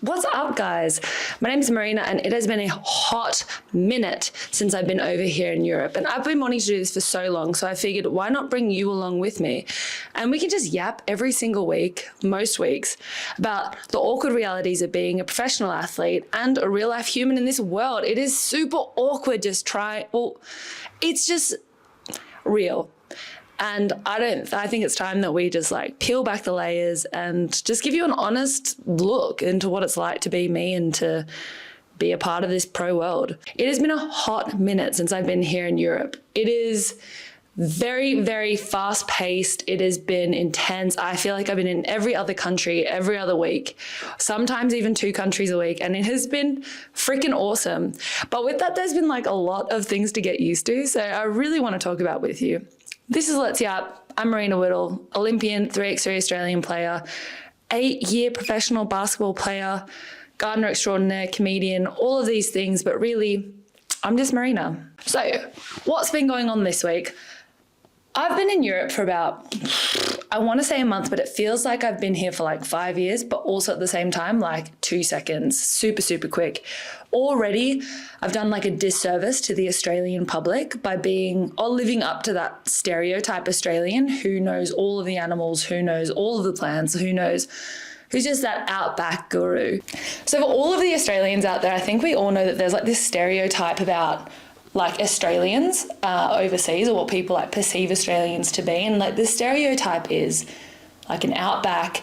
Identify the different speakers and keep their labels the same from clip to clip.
Speaker 1: What's up, guys? My name is Marena, and it has been a hot minute since I've been over here in Europe. And I've been wanting to do this for so long, so I figured, why not bring you along with me? And we can just yap every single week, most weeks, about the awkward realities of being a professional athlete and a real-life human in this world. It is super awkward it's just real. And I think it's time that we just peel back the layers and just give you an honest look into what it's like to be me and to be a part of this pro world. It has been a hot minute since I've been here in Europe. It is very, very fast paced. It has been intense. I feel like I've been in every other country every other week, sometimes even 2 countries a week. And it has been freaking awesome. But with that, there's been a lot of things to get used to. So I really want to talk about with you. This is Let's Yap. I'm Marena Whittle, Olympian, 3x3 Australian player, 8-year professional basketball player, gardener extraordinaire, comedian, all of these things, but really, I'm just Marena. So, what's been going on this week? I've been in Europe for about, I want to say a month, but it feels like I've been here for 5 years, but also at the same time, 2 seconds, super, super quick. Already, I've done a disservice to the Australian public by living up to that stereotype Australian who knows all of the animals, who knows all of the plants, who's just that outback guru. So for all of the Australians out there, I think we all know that there's this stereotype about Australians overseas, or what people perceive Australians to be. And the stereotype is an outback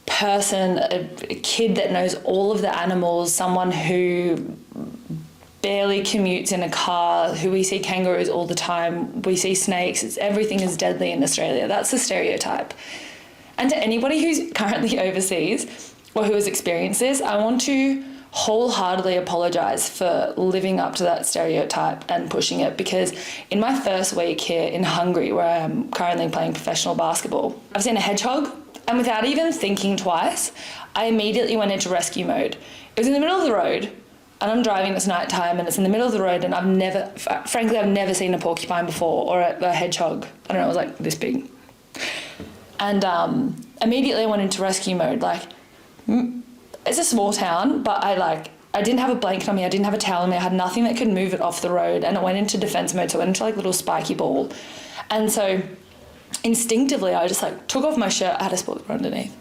Speaker 1: person, a kid that knows all of the animals, someone who barely commutes in a car, who we see kangaroos all the time, we see snakes, everything is deadly in Australia. That's the stereotype. And to anybody who's currently overseas or who has experienced this, I want to wholeheartedly apologise for living up to that stereotype and pushing it, because in my first week here in Hungary, where I'm currently playing professional basketball, I've seen a hedgehog, and without even thinking twice, I immediately went into rescue mode. It was in the middle of the road, and I'm driving, it's nighttime, and it's in the middle of the road, and I've never seen a porcupine before, or a hedgehog. I don't know, it was this big. And immediately I went into rescue mode. It's a small town, but I didn't have a blanket on me, I didn't have a towel on me, I had nothing that could move it off the road, and it went into defense mode, so it went into little spiky ball. And so instinctively I just took off my shirt. I had a sport bra underneath.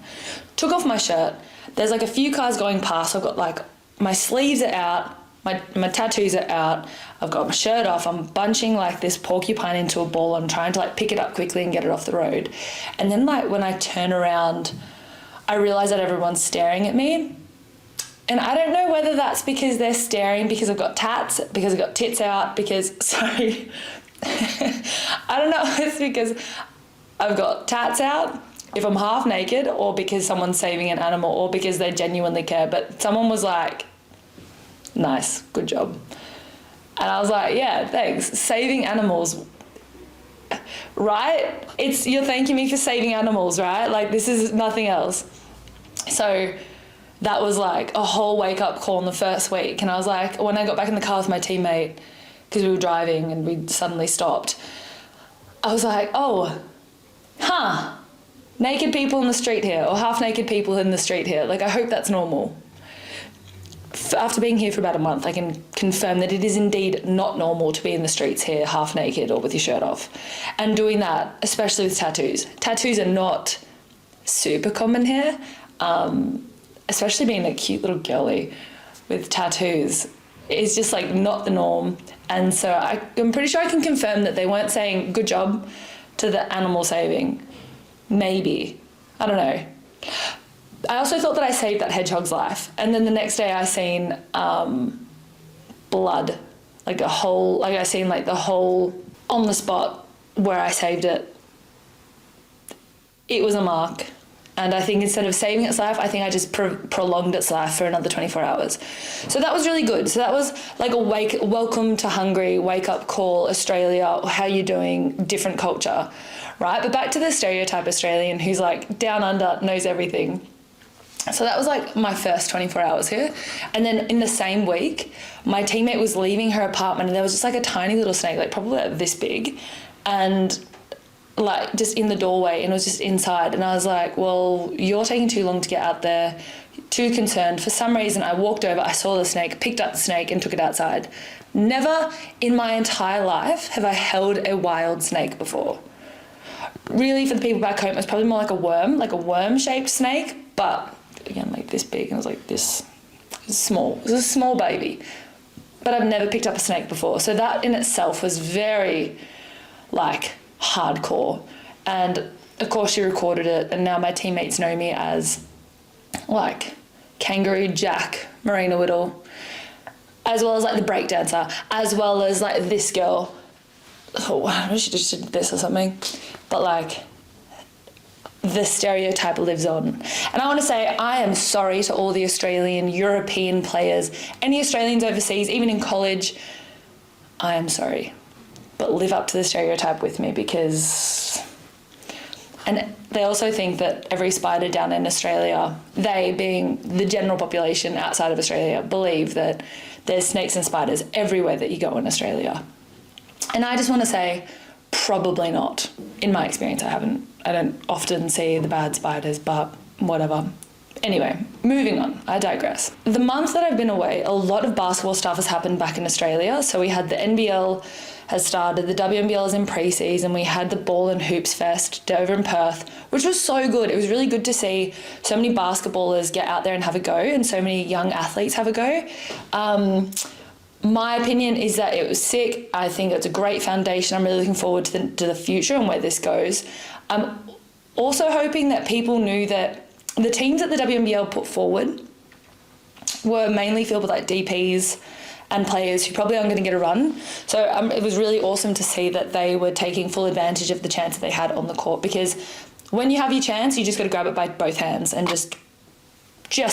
Speaker 1: Took off my shirt. There's a few cars going past. I've got my sleeves are out, my tattoos are out, I've got my shirt off, I'm bunching this porcupine into a ball, I'm trying to pick it up quickly and get it off the road. And then when I turn around, I realise that everyone's staring at me. And I don't know whether that's because they're staring because I've got tats, because I've got tits out, sorry. I don't know if it's because I've got tats out, if I'm half naked, or because someone's saving an animal, or because they genuinely care. But someone was nice, good job. And I was yeah, thanks. Saving animals, right? You're thanking me for saving animals, right? This is nothing else. So that was a whole wake-up call in the first week. And I was when I got back in the car with my teammate, because we were driving and we suddenly stopped, I was naked people in the street here, or half-naked people in the street here. I hope that's normal. After being here for about a month, I can confirm that it is indeed not normal to be in the streets here half naked or with your shirt off. And doing that, especially with tattoos. Tattoos are not super common here, especially being a cute little girly with tattoos is just not the norm. And so I'm pretty sure I can confirm that they weren't saying good job to the animal saving. Maybe. I don't know. I also thought that I saved that hedgehog's life. And then the next day I seen blood, I seen the whole on the spot where I saved it. It was a mark. And I think instead of saving its life, I think I just prolonged its life for another 24 hours. So that was really good. So that was a welcome to Hungary, wake up call, Australia, how you doing, different culture, right? But back to the stereotype Australian who's down under, knows everything. So that was my first 24 hours here. And then in the same week, my teammate was leaving her apartment and there was just a tiny little snake, probably this big. And like just in the doorway, and it was just inside. And I was like, well, you're taking too long to get out there, too concerned. For some reason, I walked over, I saw the snake, picked up the snake and took it outside. Never in my entire life have I held a wild snake before. Really, for the people back home, it was probably more like a worm-shaped snake, but again, like this big, and it was like this small. It was a small baby. But I've never picked up a snake before. So that in itself was very, like, hardcore. And of course she recorded it, and now my teammates know me as, like, Kangaroo Jack, Marena Whittle, as well as, like, the breakdancer, as well as, like, this girl. Oh, I wish she just did this or something. But, like, the stereotype lives on. And I want to say I am sorry to all the Australian, European players, any Australians overseas, even in college. I am sorry. But live up to the stereotype with me, because... And they also think that every spider down in Australia, they being the general population outside of Australia, believe that there's snakes and spiders everywhere that you go in Australia. And I just want to say, probably not. In my experience, I don't often see the bad spiders, but whatever. Anyway, moving on. I digress. The month that I've been away, a lot of basketball stuff has happened back in Australia. So we had the NBL has started, the WNBL is in pre-season, we had the Ball and Hoops Fest over in Perth, which was so good. It was really good to see so many basketballers get out there and have a go, and so many young athletes have a go. My opinion is that it was sick. I think it's a great foundation. I'm really looking forward to the future and where this goes. I'm also hoping that people knew that the teams that the WNBL put forward were mainly filled with like DPs and players who probably aren't going to get a run. So it was really awesome to see that they were taking full advantage of the chance that they had on the court, because when you have your chance, you just got to grab it by both hands and just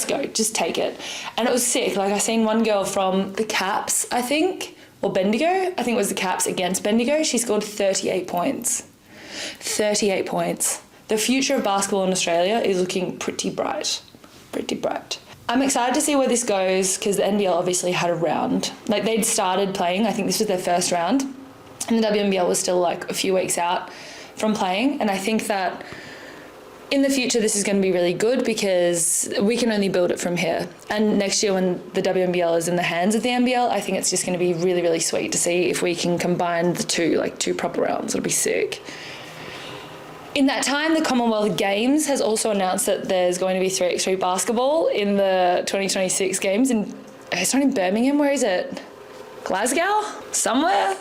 Speaker 1: go, just take it. And it was sick. Like, I seen one girl from the Caps, I think, or Bendigo. I think it was the Caps against Bendigo. She scored 38 points. 38 points. The future of basketball in Australia is looking pretty bright. Pretty bright. I'm excited to see where this goes, because the NBL obviously had a round. Like, they'd started playing. I think this was their first round. And the WNBL was still like a few weeks out from playing. And I think that in the future, this is going to be really good, because we can only build it from here. And next year, when the WNBL is in the hands of the NBL, I think it's just going to be really, really sweet to see if we can combine the two, like two proper rounds. It'll be sick. In that time, the Commonwealth Games has also announced that there's going to be 3x3 basketball in the 2026 Games. It's not in Birmingham. Where is it? Glasgow? Somewhere?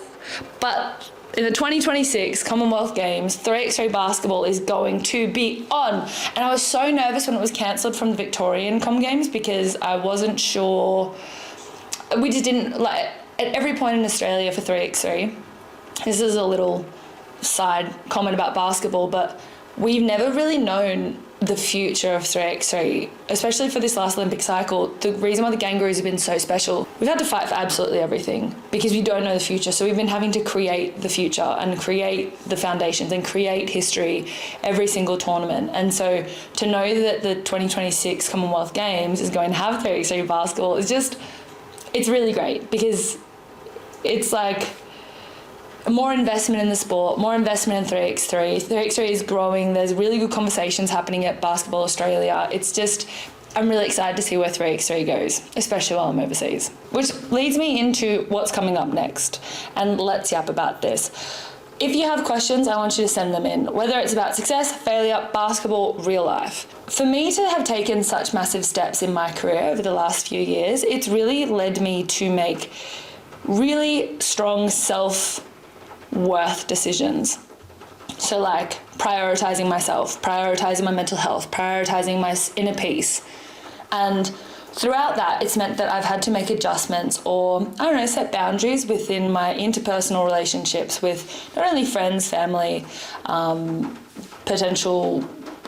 Speaker 1: But in the 2026 Commonwealth Games, 3x3 basketball is going to be on. And I was so nervous when it was cancelled from the Victorian Com Games, because I wasn't sure. We just didn't, like, at every point in Australia for 3x3, this is a little side comment about basketball, but we've never really known the future of 3x3, especially for this last Olympic cycle. The reason why the Kangaroos have been so special, we've had to fight for absolutely everything, because we don't know the future. So we've been having to create the future and create the foundations and create history every single tournament. And so to know that the 2026 Commonwealth Games is going to have 3x3 basketball is just, it's really great, because it's like more investment in the sport, more investment in 3x3. 3x3 is growing. There's really good conversations happening at Basketball Australia. It's just, I'm really excited to see where 3x3 goes, especially while I'm overseas. Which leads me into what's coming up next. And let's yap about this. If you have questions, I want you to send them in, whether it's about success, failure, basketball, real life. For me to have taken such massive steps in my career over the last few years, it's really led me to make really strong self-worth decisions. So like prioritizing myself, prioritizing my mental health, prioritizing my inner peace. And throughout that, it's meant that I've had to make adjustments or, I don't know, set boundaries within my interpersonal relationships with not only friends, family, potential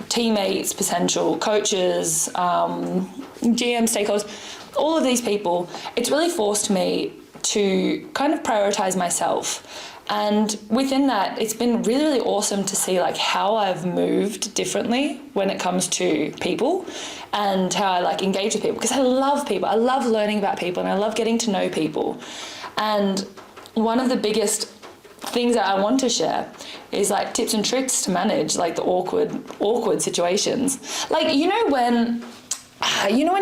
Speaker 1: teammates, potential coaches, GM, stakeholders, all of these people. It's really forced me to kind of prioritize myself. And within that, it's been really, really awesome to see like how I've moved differently when it comes to people and how I like engage with people, because I love people. I love learning about people and I love getting to know people. And one of the biggest things that I want to share is like tips and tricks to manage like the awkward situations. Like, when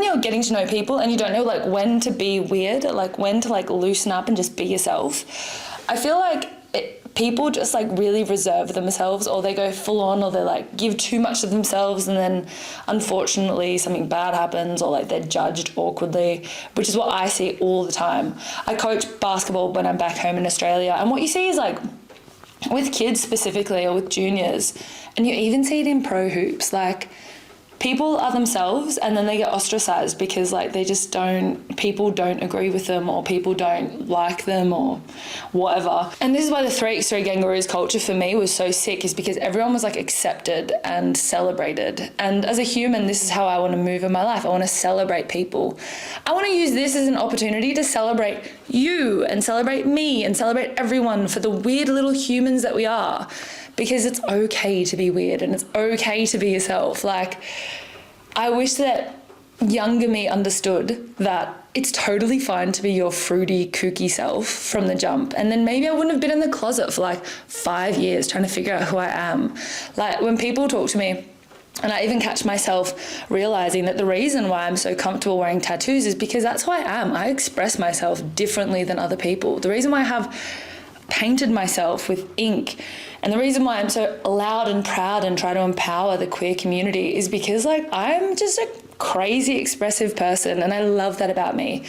Speaker 1: you're getting to know people and you don't know like when to be weird, or like when to like loosen up and just be yourself. I feel like people just like really reserve themselves, or they go full on, or they like give too much of themselves, and then unfortunately something bad happens, or like they're judged awkwardly, which is what I see all the time. I coach basketball when I'm back home in Australia, and what you see is like with kids specifically, or with juniors, and you even see it in pro hoops, like people are themselves and then they get ostracized because like people don't agree with them, or people don't like them, or whatever. And this is why the 3x3 Kangaroos culture for me was so sick, is because everyone was like accepted and celebrated. And as a human, this is how I want to move in my life. I want to celebrate people. I want to use this as an opportunity to celebrate you and celebrate me and celebrate everyone for the weird little humans that we are. Because it's okay to be weird and it's okay to be yourself. Like, I wish that younger me understood that it's totally fine to be your fruity, kooky self from the jump. And then maybe I wouldn't have been in the closet for like 5 years trying to figure out who I am. Like, when people talk to me, and I even catch myself realizing that the reason why I'm so comfortable wearing tattoos is because that's who I am. I express myself differently than other people. The reason why I have painted myself with ink, and the reason why I'm so loud and proud and try to empower the queer community is because like I'm just a crazy expressive person, and I love that about me.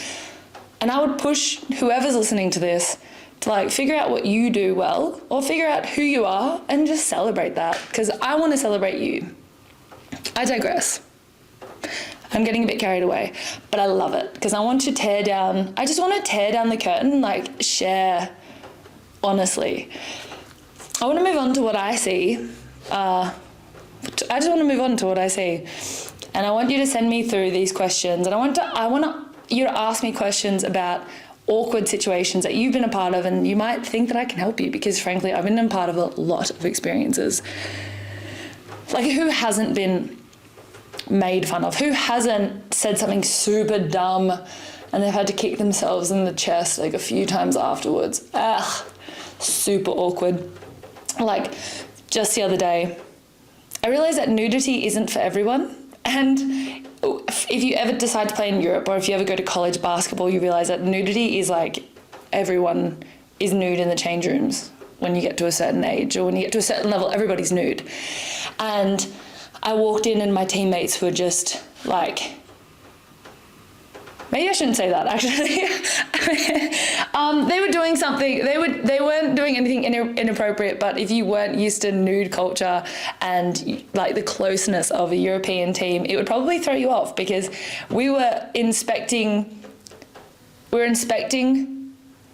Speaker 1: And I would push whoever's listening to this to like figure out what you do well, or figure out who you are and just celebrate that, because I want to celebrate you. I digress. I'm getting a bit carried away, but I love it because I just want to tear down the curtain, like share honestly. I want to move on to what I see. I just want to move on to what I see. And I want you to send me through these questions. And I want you to ask me questions about awkward situations that you've been a part of, and you might think that I can help you, because frankly, I've been a part of a lot of experiences. Like, who hasn't been made fun of? Who hasn't said something super dumb and they've had to kick themselves in the chest like a few times afterwards? Super awkward. Like, just the other day, I realized that nudity isn't for everyone. And if you ever decide to play in Europe, or if you ever go to college basketball, you realize that nudity is like, everyone is nude in the change rooms when you get to a certain age, or when you get to a certain level, everybody's nude. And I walked in and my teammates were just like, maybe I shouldn't say that, actually. They were doing something, they weren't doing anything inappropriate, but if you weren't used to nude culture and like the closeness of a European team, it would probably throw you off, because we were inspecting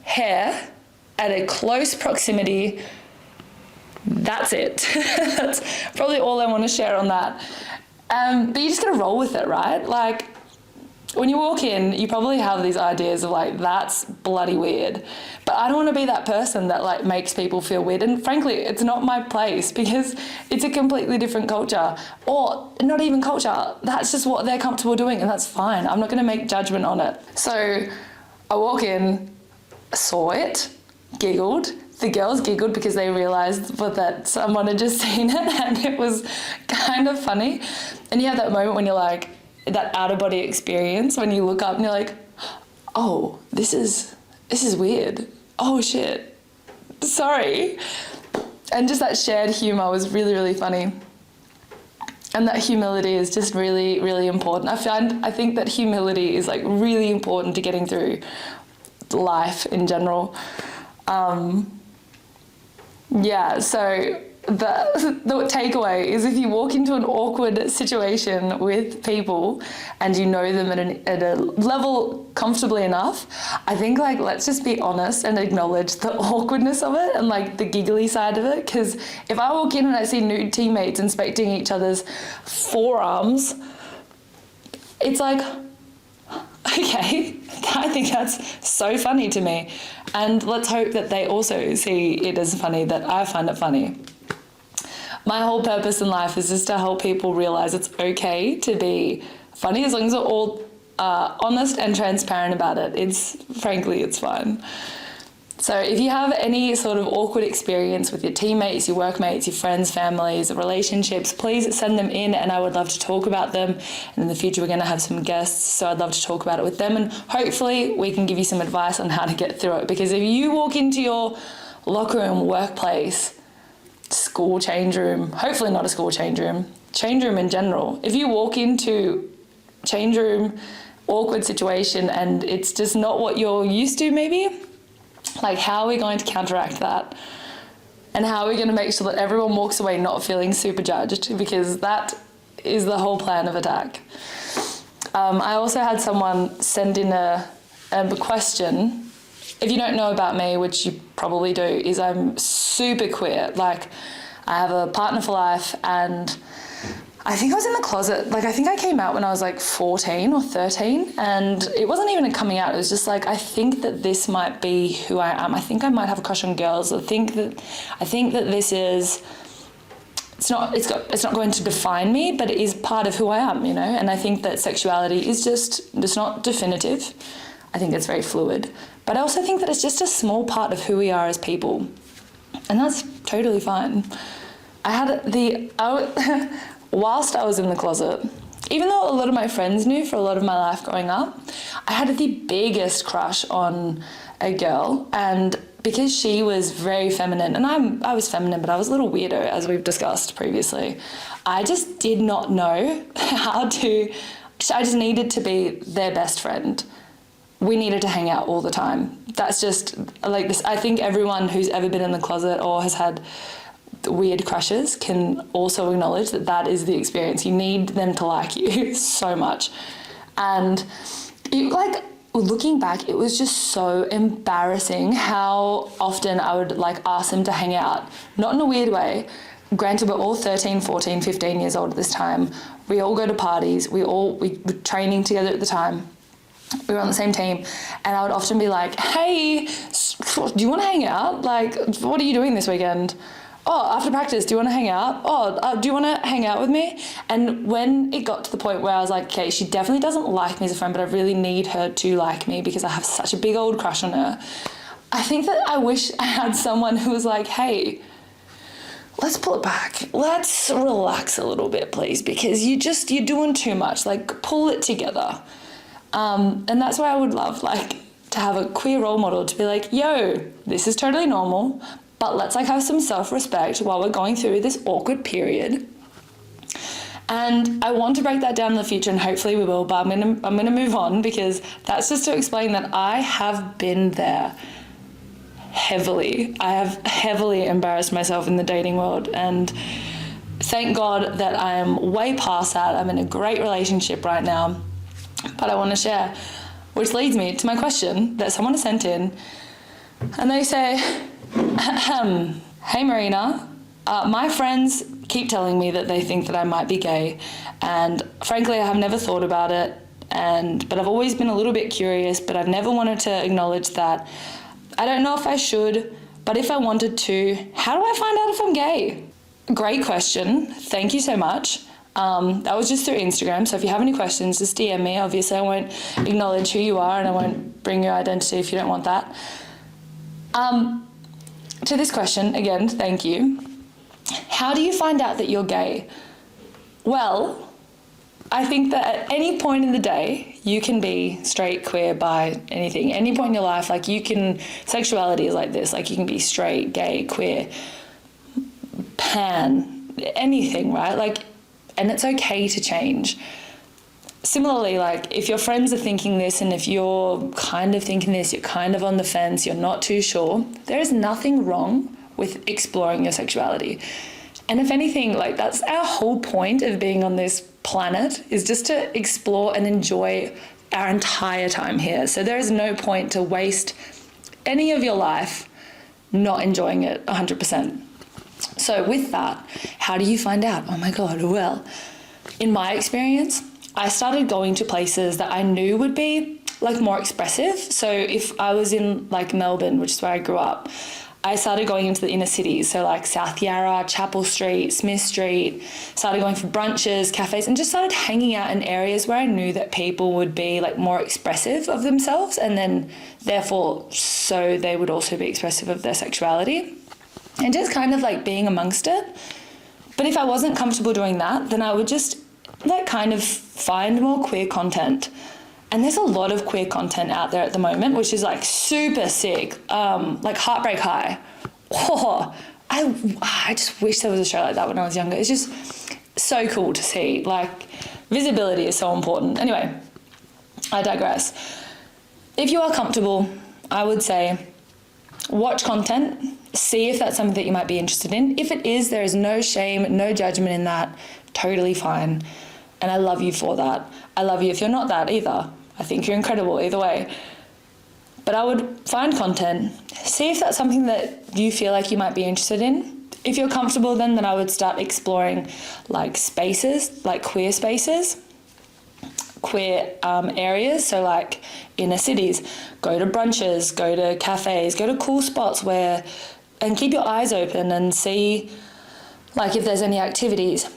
Speaker 1: hair at a close proximity. That's it. That's probably all I want to share on that. But you just gotta roll with it, right? Like, when you walk in, you probably have these ideas of like, that's bloody weird. But I don't want to be that person that like makes people feel weird. And frankly, it's not my place, because it's a completely different culture, or not even culture. That's just what they're comfortable doing, and that's fine. I'm not going to make judgment on it. So I walk in, saw it, giggled. The girls giggled because they realised that someone had just seen it, and it was kind of funny. And you have that moment when you're like, that out-of-body experience, when you look up and you're like, oh, this is weird. Oh, shit. Sorry. And just that shared humour was really, really funny. And that humility is just really, really important. I think that humility is like really important to getting through life in general. So the takeaway is, if you walk into an awkward situation with people and you know them at a level comfortably enough, I think like, let's just be honest and acknowledge the awkwardness of it and like the giggly side of it. Because if I walk in and I see nude teammates inspecting each other's forearms, it's like, okay, I think that's so funny to me. And let's hope that they also see it as funny, that I find it funny. My whole purpose in life is just to help people realize it's okay to be funny, as long as we're all honest and transparent about it. It's fine. So if you have any sort of awkward experience with your teammates, your workmates, your friends, families, relationships, please send them in and I would love to talk about them. And in the future, we're going to have some guests, so I'd love to talk about it with them. And hopefully we can give you some advice on how to get through it. Because if you walk into your locker room, workplace, school change room, hopefully not a school change room in general, if you walk into change room, awkward situation and it's just not what you're used to maybe, like, how are we going to counteract that? And how are we going to make sure that everyone walks away not feeling super judged? Because that is the whole plan of attack. I also had someone send in a question. If you don't know about me, which you probably do, is I'm super queer. Like, I have a partner for life, and I think I was in the closet. Like, I think I came out when I was like 14 or 13, and it wasn't even a coming out. It was just like, I think that this might be who I am. I think I might have a crush on girls. I think that this is, it's not going to define me, but it is part of who I am, you know? And I think that sexuality is it's not definitive. I think it's very fluid. But I also think that it's just a small part of who we are as people. And that's totally fine. Whilst I was in the closet, even though a lot of my friends knew for a lot of my life growing up, I had the biggest crush on a girl, and because she was very feminine, and I was feminine, but I was a little weirdo, as we've discussed previously, I just did not know I just needed to be their best friend. We needed to hang out all the time. That's just like this. I think everyone who's ever been in the closet or has had weird crushes can also acknowledge that is the experience. You need them to like you so much. And looking back, it was just so embarrassing how often I would ask them to hang out. Not in a weird way. Granted, we're all 13, 14, 15 years old at this time. We all go to parties. We were training together at the time. We were on the same team, and I would often be like, hey, do you want to hang out? What are you doing this weekend? Oh, after practice, do you want to hang out? Oh, do you want to hang out with me? And when it got to the point where I was like, okay, she definitely doesn't like me as a friend, but I really need her to like me because I have such a big old crush on her. I think that I wish I had someone who was like, hey, let's pull it back. Let's relax a little bit, please, because you're doing too much. Pull it together. And that's why I would love, to have a queer role model to be like, yo, this is totally normal, but let's have some self-respect while we're going through this awkward period. And I want to break that down in the future, and hopefully we will, but I'm gonna move on, because that's just to explain that I have been there heavily. I have heavily embarrassed myself in the dating world, and thank God that I am way past that. I'm in a great relationship right now, but I want to share, which leads me to my question that someone has sent in, and they say, hey Marena, my friends keep telling me that they think that I might be gay, and frankly I have never thought about it, but I've always been a little bit curious, but I've never wanted to acknowledge that. I don't know if I should, but if I wanted to, how do I find out if I'm gay? Great question, thank you so much. That was just through Instagram, so if you have any questions, just DM me. Obviously I won't acknowledge who you are, and I won't bring your identity if you don't want that. To this question, again, thank you. How do you find out that you're gay? Well, I think that at any point in the day, you can be straight, queer, bi, anything. Any point in your life, sexuality is like this. You can be straight, gay, queer, pan, anything, right? And it's okay to change. Similarly, if your friends are thinking this, and if you're kind of thinking this, you're kind of on the fence, you're not too sure, there is nothing wrong with exploring your sexuality. And if anything, that's our whole point of being on this planet, is just to explore and enjoy our entire time here. So there is no point to waste any of your life not enjoying it 100%. So with that, how do you find out? Oh my God, well, in my experience, I started going to places that I knew would be more expressive. So if I was in Melbourne, which is where I grew up, I started going into the inner cities, so like South Yarra, Chapel Street, Smith Street, started going for brunches, cafes, and just started hanging out in areas where I knew that people would be like more expressive of themselves, and then therefore so they would also be expressive of their sexuality, and just kind of like being amongst it. But if I wasn't comfortable doing that, then I would just like kind of find more queer content. And there's a lot of queer content out there at the moment, which is like super sick. Like Heartbreak High. Oh, I just wish there was a show like that when I was younger. It's just so cool to see. Like, visibility is so important. Anyway, I digress. If you are comfortable, I would say watch content, see if that's something that you might be interested in. If it is, there is no shame, no judgment in that. Totally fine. And I love you for that. I love you if you're not that either. I think you're incredible either way. But I would find content, see if that's something that you feel like you might be interested in. If you're comfortable, then I would start exploring like spaces, like queer spaces, queer areas. So like inner cities, go to brunches, go to cafes, go to cool spots and keep your eyes open and see like if there's any activities.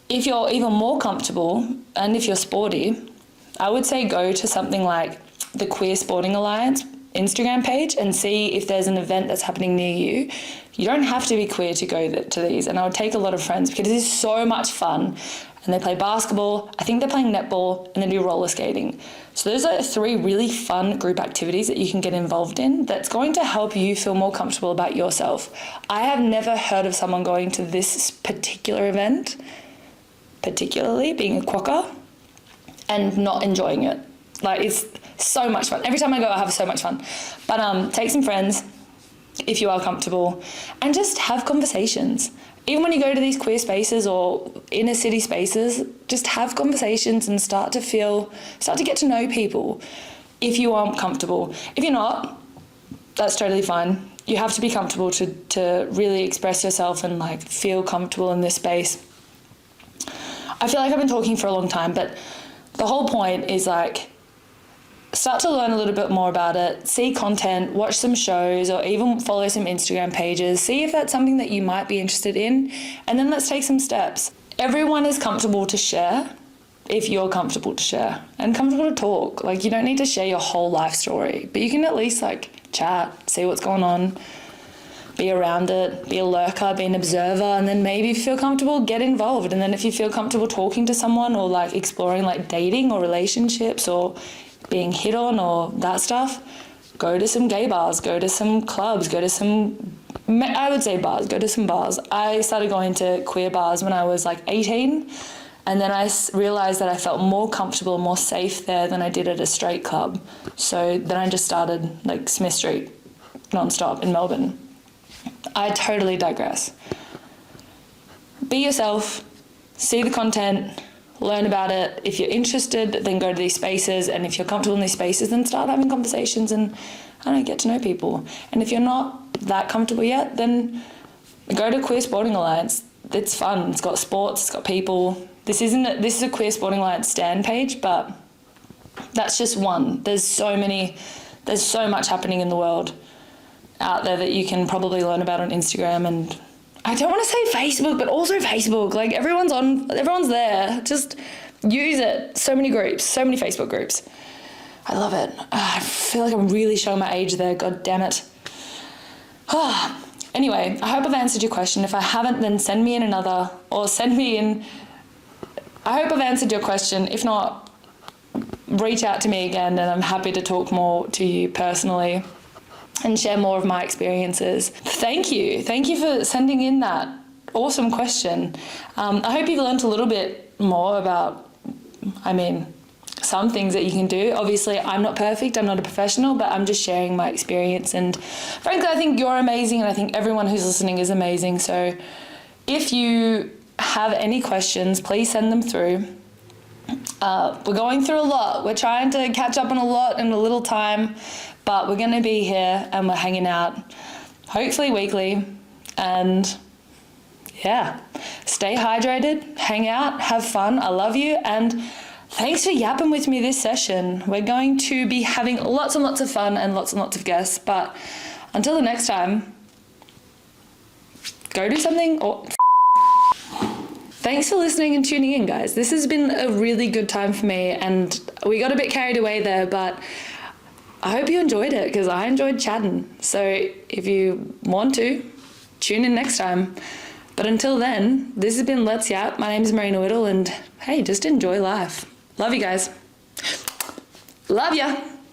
Speaker 1: If you're even more comfortable and if you're sporty, I would say go to something like the Queer Sporting Alliance Instagram page and see if there's an event that's happening near you. You don't have to be queer to go to these, and I would take a lot of friends because it is so much fun. And they play basketball, I think they're playing netball, and they do roller skating. So those are 3 really fun group activities that you can get involved in that's going to help you feel more comfortable about yourself. I have never heard of someone going to this particular event, particularly being a quokka, and not enjoying it. Like, it's so much fun. Every time I go, I have so much fun. But take some friends if you are comfortable and just have conversations. Even when you go to these queer spaces or inner city spaces, just have conversations and start to get to know people if you aren't comfortable. If you're not, that's totally fine. You have to be comfortable to really express yourself and like feel comfortable in this space. I feel like I've been talking for a long time, but the whole point is like start to learn a little bit more about it, see content, watch some shows, or even follow some Instagram pages, see if that's something that you might be interested in, and then let's take some steps. Everyone is comfortable to share if you're comfortable to share and comfortable to talk. Like, you don't need to share your whole life story, but you can at least like chat, see what's going on, be around it, be a lurker, be an observer, and then maybe if you feel comfortable, get involved. And then if you feel comfortable talking to someone or like exploring like dating or relationships or being hit on or that stuff, go to some gay bars, go to some clubs, go to some, I would say bars, go to some bars. I started going to queer bars when I was like 18, and then I realised that I felt more comfortable, more safe there than I did at a straight club. So then I just started like Smith Street non-stop in Melbourne. I totally digress. Be yourself, see the content, learn about it. If you're interested, then go to these spaces, and if you're comfortable in these spaces, then start having conversations and, I don't know, get to know people. And if you're not that comfortable yet, then go to Queer Sporting Alliance. It's fun. It's got sports, it's got people. This is a Queer Sporting Alliance stand page, but that's just one. There's so much happening in the world out there that you can probably learn about on Instagram, and I don't want to say Facebook, but also Facebook. Like, everyone's there. Just use it. So many groups, so many Facebook groups. I love it. I feel like I'm really showing my age there. God damn it. Anyway, I hope I've answered your question. If I haven't, then send me in another, or send me in. I hope I've answered your question. If not, reach out to me again, and I'm happy to talk more to you personally and share more of my experiences. Thank you for sending in that awesome question. I hope you've learned a little bit more about, some things that you can do. Obviously, I'm not perfect, I'm not a professional, but I'm just sharing my experience, and frankly, I think you're amazing, and I think everyone who's listening is amazing. So if you have any questions, please send them through. We're going through a lot. We're trying to catch up on a lot in a little time, but we're going to be here and we're hanging out, hopefully weekly. And yeah, stay hydrated, hang out, have fun. I love you. And thanks for yapping with me this session. We're going to be having lots and lots of fun and lots of guests. But until the next time, go do something or... Thanks for listening and tuning in, guys. This has been a really good time for me, and we got a bit carried away there, but I hope you enjoyed it because I enjoyed chatting. So if you want to, tune in next time. But until then, this has been Let's Yap. My name is Marena Whittle, and hey, just enjoy life. Love you guys. Love ya.